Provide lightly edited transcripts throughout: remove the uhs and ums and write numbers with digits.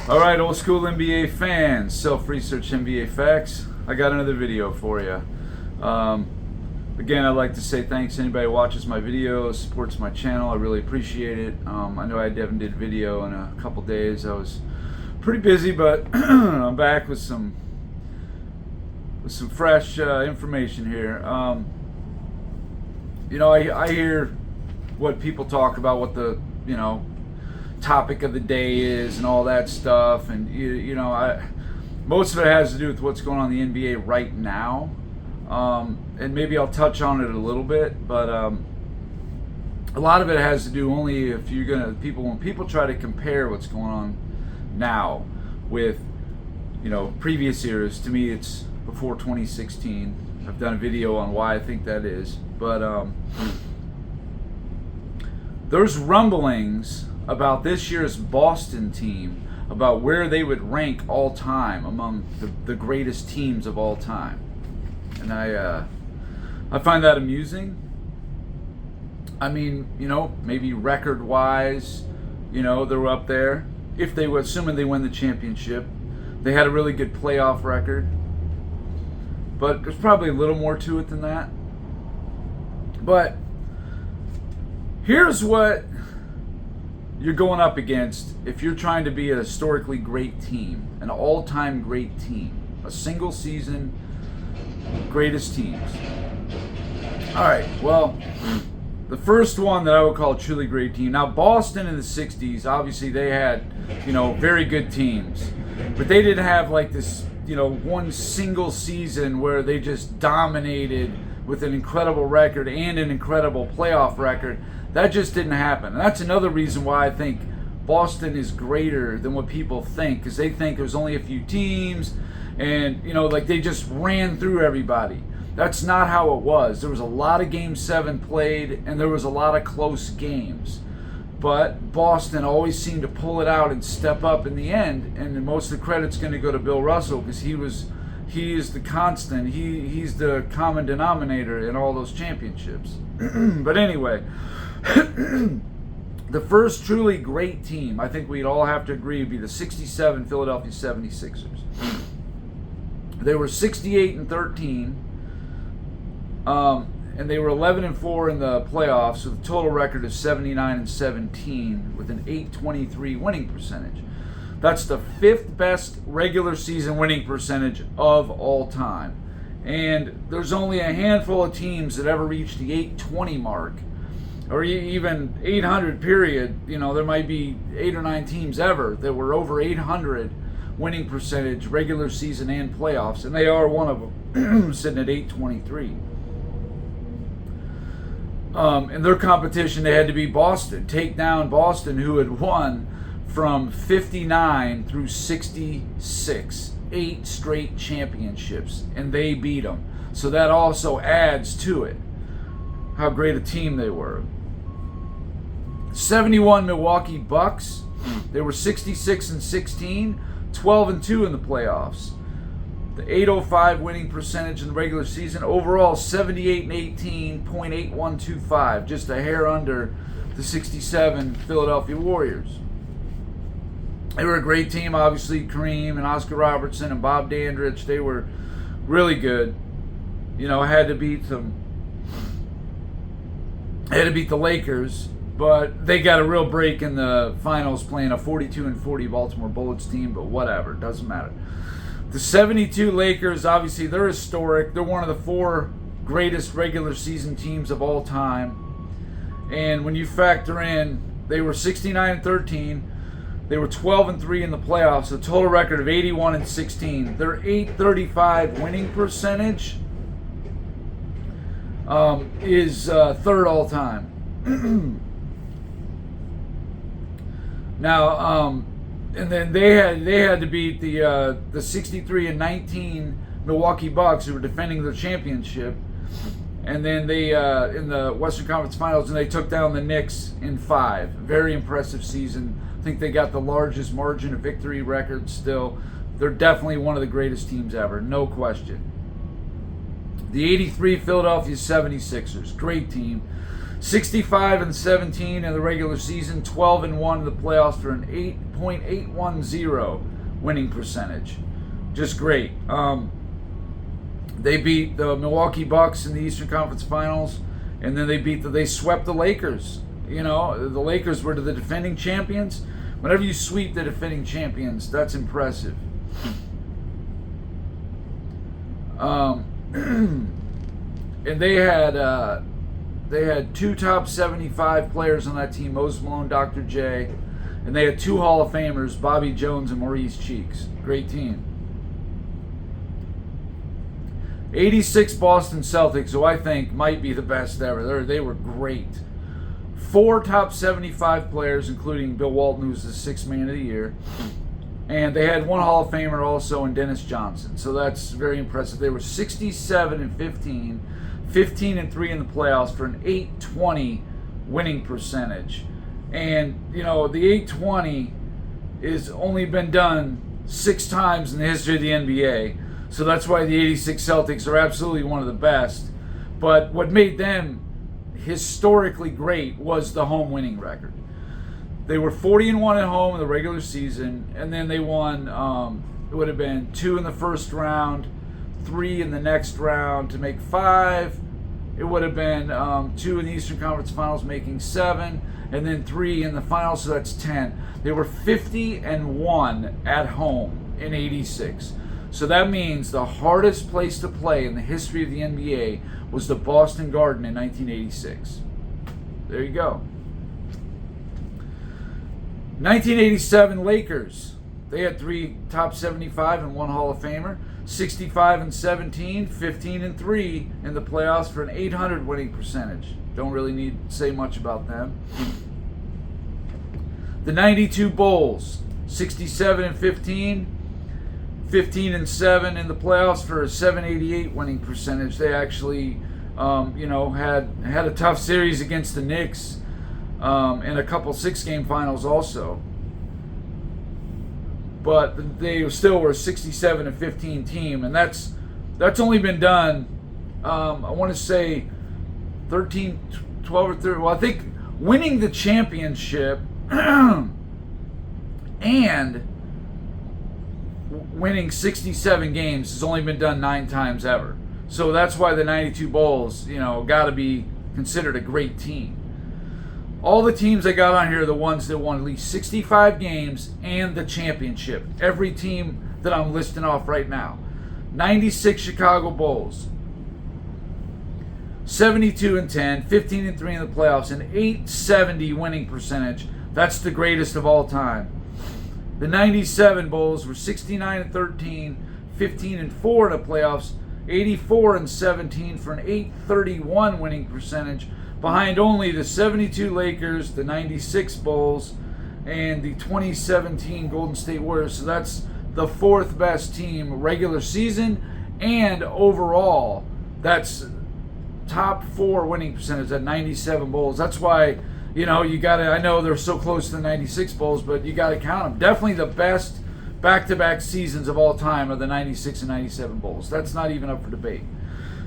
All right, old school NBA fans, self-research NBA facts. I got another video for you. Again, I'd like to say thanks to anybody who watches my videos, supports my channel. I really appreciate it. I know I haven't did video in a couple days. I was pretty busy, but I'm back with some fresh information here. I hear what people talk about, what the topic of the day is and all that stuff, and most of it has to do with what's going on in the NBA right now, and maybe I'll touch on it a little bit, but a lot of it has to do only if you're gonna when people try to compare what's going on now with previous years. To me, it's before 2016. I've done a video on why I think that is, but there's rumblings about this year's Boston team, about where they would rank all time among the greatest teams of all time. And I find that amusing. I mean, maybe record-wise, they're up there. If they were, assuming they win the championship, they had a really good playoff record. But there's probably a little more to it than that. But here's what you're going up against if you're trying to be a historically great team, an all-time great team, a single season greatest teams. All right, well, the first one that I would call a truly great team. Now, Boston in the 60s, obviously they had, very good teams, but they didn't have like this, one single season where they just dominated with an incredible record and an incredible playoff record. That just didn't happen. And that's another reason why I think Boston is greater than what people think, because they think there's only a few teams and, they just ran through everybody. That's not how it was. There was a lot of Game 7 played, and there was a lot of close games. But Boston always seemed to pull it out and step up in the end, and most of the credit's going to go to Bill Russell, because he is the constant. He's the common denominator in all those championships. But anyway, the first truly great team, I think we'd all have to agree, would be the 67 Philadelphia 76ers. They were 68-13, and they were 11-4 in the playoffs with a total record of 79-17 with an .823 winning percentage. That's the fifth best regular season winning percentage of all time. And there's only a handful of teams that ever reached the .820 mark, or even 800 period. There might be 8 or 9 teams ever that were over 800 winning percentage, regular season and playoffs, and they are one of them, sitting at .823. In their competition, they had to beat Boston, take down Boston, who had won from 59 through 66, 8 straight championships, and they beat them. So that also adds to it how great a team they were. 71 Milwaukee Bucks, they were 66-16, 12-2 in the playoffs. The .805 winning percentage in the regular season. Overall, 78-18, .8125, just a hair under the 67 Philadelphia Warriors. They were a great team, obviously. Kareem and Oscar Robertson and Bob Dandridge, they were really good. Had to beat the Lakers, but they got a real break in the finals playing a 42-40 Baltimore Bullets team, but whatever, doesn't matter. The 72 Lakers, obviously, they're historic. They're one of the 4 greatest regular season teams of all time. And when you factor in, they were 69-13. They were 12-3 in the playoffs, a total record of 81-16. Their .835 winning percentage is third all time. Now, and then they had to beat the 63-19 Milwaukee Bucks, who were defending their championship, and then they in the Western Conference Finals, and they took down the Knicks in 5. Very impressive season. I think they got the largest margin of victory record still. They're definitely one of the greatest teams ever, no question. The '83 Philadelphia 76ers, great team. 65-17 in the regular season, 12-1 in the playoffs for an 8.810 winning percentage. Just great. They beat the Milwaukee Bucks in the Eastern Conference Finals, and then they swept the Lakers. You know, the Lakers were the defending champions. Whenever you sweep the defending champions, that's impressive. And they had two top 75 players on that team, Moses Malone, Dr. J, and they had two Hall of Famers, Bobby Jones and Maurice Cheeks. Great team. 86 Boston Celtics, who I think might be the best ever. They were great. Four top 75 players, including Bill Walton, who's the sixth man of the year. And they had one Hall of Famer also in Dennis Johnson. So that's very impressive. They were 67-15, 15-3 in the playoffs for an 820 winning percentage. And, you know, the 820 is only been done 6 times in the history of the NBA. So that's why the 86 Celtics are absolutely one of the best. But what made them historically great was the home winning record. They were 40-1 at home in the regular season, and then they won, it would have been 2 in the first round, 3 in the next round to make 5. It would have been 2 in the Eastern Conference Finals, making 7, and then 3 in the finals, so that's 10. They were 50-1 at home in 86. So that means the hardest place to play in the history of the NBA was the Boston Garden in 1986. There you go. 1987 Lakers. They had 3 top 75 and 1 Hall of Famer. 65-17, 15-3 in the playoffs for an 800 winning percentage. Don't really need to say much about them. The 92 Bulls. 67-15. 15-7 in the playoffs for a 788 winning percentage. They actually, had a tough series against the Knicks and a couple 6-game finals also. But they still were a 67-15 team, and that's only been done. I want to say 13, 12, or 13. Well, I think winning the championship and winning 67 games has only been done 9 times ever. So that's why the 92 Bulls, got to be considered a great team. All the teams I got on here are the ones that won at least 65 games and the championship. Every team that I'm listing off right now. 96 Chicago Bulls. 72-10, 15-3 in the playoffs, an 870 winning percentage. That's the greatest of all time. The 97 Bulls were 69-13, 15-4 in the playoffs, 84-17 for an 831 winning percentage, behind only the 72 Lakers, the 96 Bulls, and the 2017 Golden State Warriors. So that's the 4th best team regular season and overall. That's top 4 winning percentage at 97 Bulls. That's why, you got to, I know they're so close to the 96 Bulls, but you got to count them. Definitely the best back-to-back seasons of all time are the 96 and 97 Bulls. That's not even up for debate.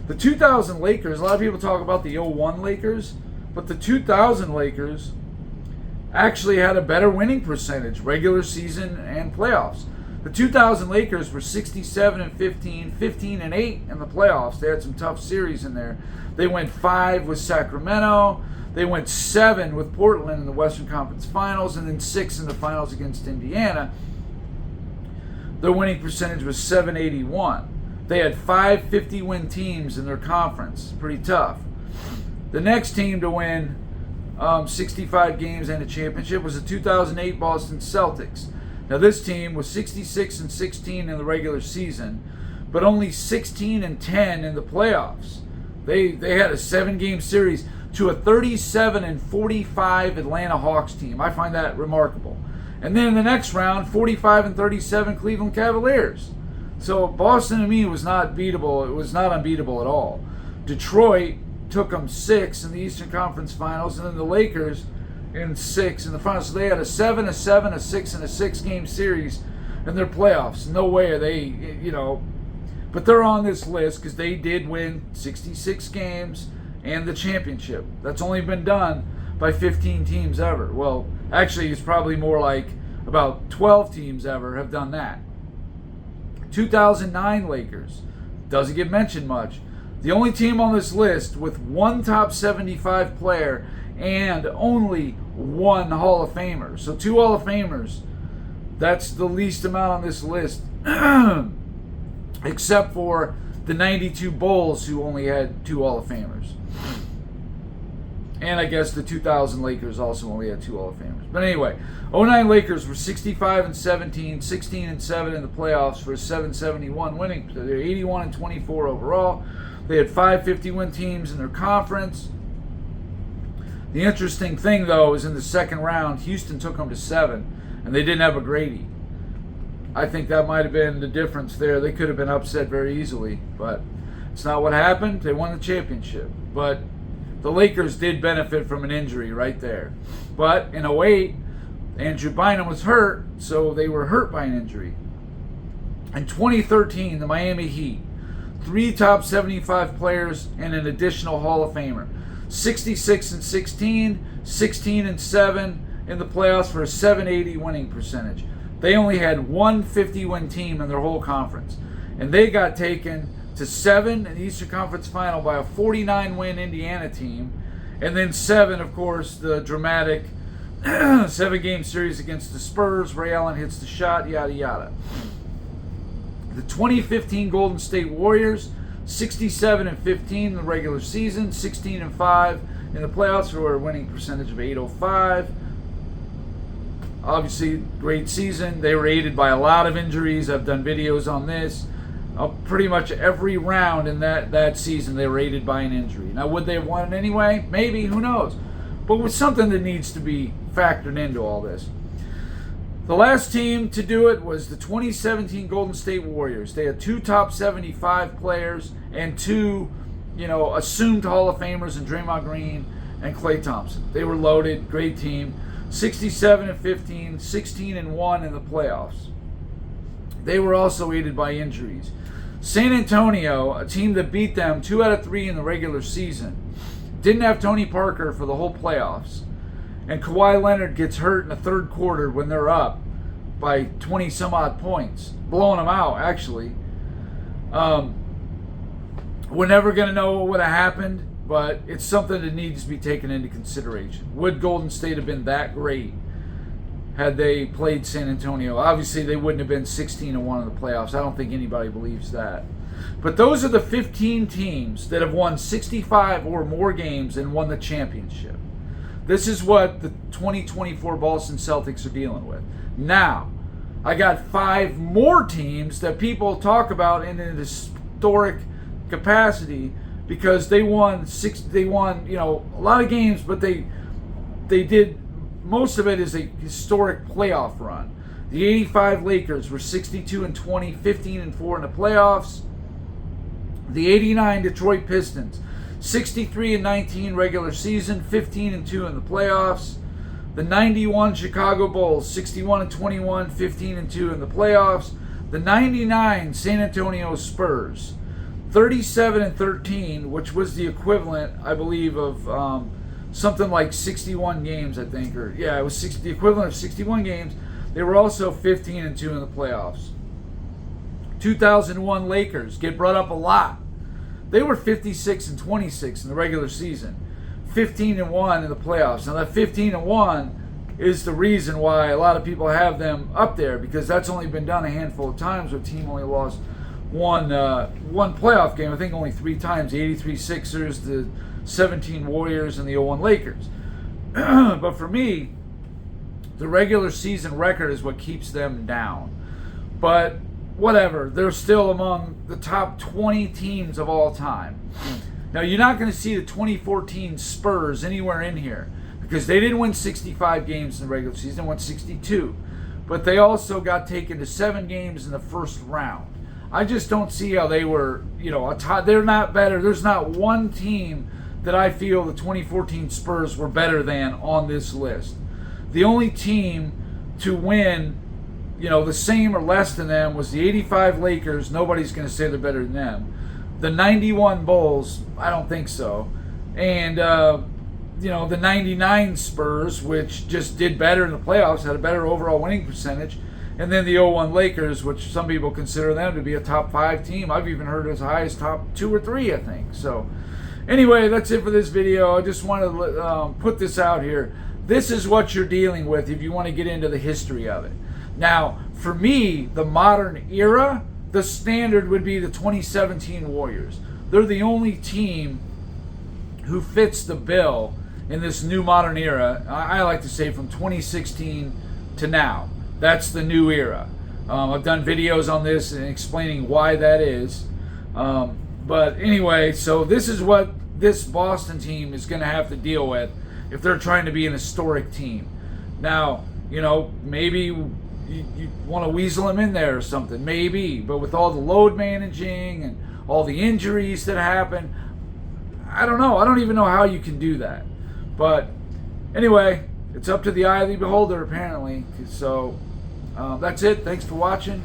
The 2000 Lakers, a lot of people talk about the 01 Lakers, but the 2000 Lakers actually had a better winning percentage, regular season and playoffs. The 2000 Lakers were 67-15, 15-8 in the playoffs. They had some tough series in there. They went 5 with Sacramento. They went 7 with Portland in the Western Conference Finals, and then 6 in the finals against Indiana. Their winning percentage was 781. They had 5 50-win teams in their conference. Pretty tough. The next team to win 65 games and a championship was the 2008 Boston Celtics. Now this team was 66-16 in the regular season, but only 16-10 in the playoffs. They had a 7-game series to a 37-45 Atlanta Hawks team. I find that remarkable. And then in the next round, 45-37 Cleveland Cavaliers. So Boston to me was not beatable. It was not unbeatable at all. Detroit took them 6 in the Eastern Conference Finals, and then the Lakers in 6 in the finals. So they had a 7, a 7, a 6, and a 6-game series in their playoffs. No way are they, but they're on this list because they did win 66 games and the championship. That's only been done by 15 teams ever. Well, actually, it's probably more like about 12 teams ever have done that. 2009 Lakers. Doesn't get mentioned much. The only team on this list with one top 75 player and only one Hall of Famer. So 2 Hall of Famers. That's the least amount on this list. Except for the 92 Bulls, who only had 2 Hall of Famers. And I guess the 2000 Lakers also only had 2 Hall of Famers. But anyway, 09 Lakers were 65-17, 16-7 in the playoffs for a 771 winning. They're 81-24 overall. They had 5 50-win teams in their conference. The interesting thing, though, is in the second round, Houston took them to 7, and they didn't have a Grady. I think that might have been the difference there. They could have been upset very easily, but it's not what happened. They won the championship. But the Lakers did benefit from an injury right there. But in 08, Andrew Bynum was hurt, so they were hurt by an injury. In 2013, the Miami Heat, 3 top 75 players and an additional Hall of Famer. 66-16, 16-7 in the playoffs for a 780 winning percentage. They only had one 50-win team in their whole conference. And they got taken to 7 in the Eastern Conference Final by a 49-win Indiana team. And then 7, of course, the dramatic 7-game series against the Spurs. Ray Allen hits the shot, yada, yada. The 2015 Golden State Warriors, 67-15 in the regular season, 16-5 in the playoffs for a winning percentage of 805. Obviously, great season. They were aided by a lot of injuries. I've done videos on this. Pretty much every round in that season, they were aided by an injury. Now, would they have won it anyway? Maybe. Who knows? But with something that needs to be factored into all this. The last team to do it was the 2017 Golden State Warriors. They had 2 top 75 players and 2, assumed Hall of Famers in Draymond Green and Klay Thompson. They were loaded. Great team. 67-15, 16-1 in the playoffs. They were also aided by injuries. San Antonio, a team that beat them 2 out of 3 in the regular season, didn't have Tony Parker for the whole playoffs. And Kawhi Leonard gets hurt in the third quarter when they're up by 20 some odd points, blowing them out, actually. We're never going to know what would have happened, but it's something that needs to be taken into consideration. Would Golden State have been that great had they played San Antonio? Obviously, they wouldn't have been 16-1 in the playoffs. I don't think anybody believes that. But those are the 15 teams that have won 65 or more games and won the championship. This is what the 2024 Boston Celtics are dealing with. Now, I got 5 more teams that people talk about in an historic capacity because they won a lot of games, but they did most of it is a historic playoff run. The 85 Lakers were 62-20, 15-4 in the playoffs. The 89 Detroit Pistons, 63-19 regular season, 15-2 in the playoffs. The 91 Chicago Bulls, 61-21, 15-2 in the playoffs. The 99 San Antonio Spurs, 37-13, which was the equivalent, I believe, of something like 61 games, I think. It was the equivalent of 61 games. They were also 15-2 in the playoffs. 2001 Lakers get brought up a lot. They were 56-26 in the regular season, 15-1 in the playoffs. Now that 15-1 is the reason why a lot of people have them up there, because that's only been done a handful of times where a team only lost one playoff game. I think only 3 times: the 83 Sixers, the 17 Warriors, and the 01 Lakers. But for me, the regular season record is what keeps them down. But whatever, they're still among the top 20 teams of all time. Now, you're not going to see the 2014 Spurs anywhere in here because they didn't win 65 games in the regular season. They won 62. But they also got taken to 7 games in the first round. I just don't see how they were, they're not better. There's not one team that I feel the 2014 Spurs were better than on this list. The only team to win the same or less than them was the 85 Lakers. Nobody's going to say they're better than them. The 91 Bulls, I don't think so. And the '99 Spurs, which just did better in the playoffs, had a better overall winning percentage, and then the '01 Lakers, which some people consider them to be a top 5 team. I've even heard as high as top 2 or 3, I think. So anyway, that's it for this video. I just wanted to put this out here. This is what you're dealing with if you want to get into the history of it. Now, for me, the modern era, the standard would be the 2017 Warriors. They're the only team who fits the bill in this new modern era. I like to say from 2016 to now. That's the new era. I've done videos on this and explaining why that is. But anyway, so this is what this Boston team is going to have to deal with if they're trying to be an historic team. Now, maybe you want to weasel them in there or something, maybe. But with all the load managing and all the injuries that happen, I don't know. I don't even know how you can do that. But anyway, it's up to the eye of the beholder, apparently. So that's it. Thanks for watching.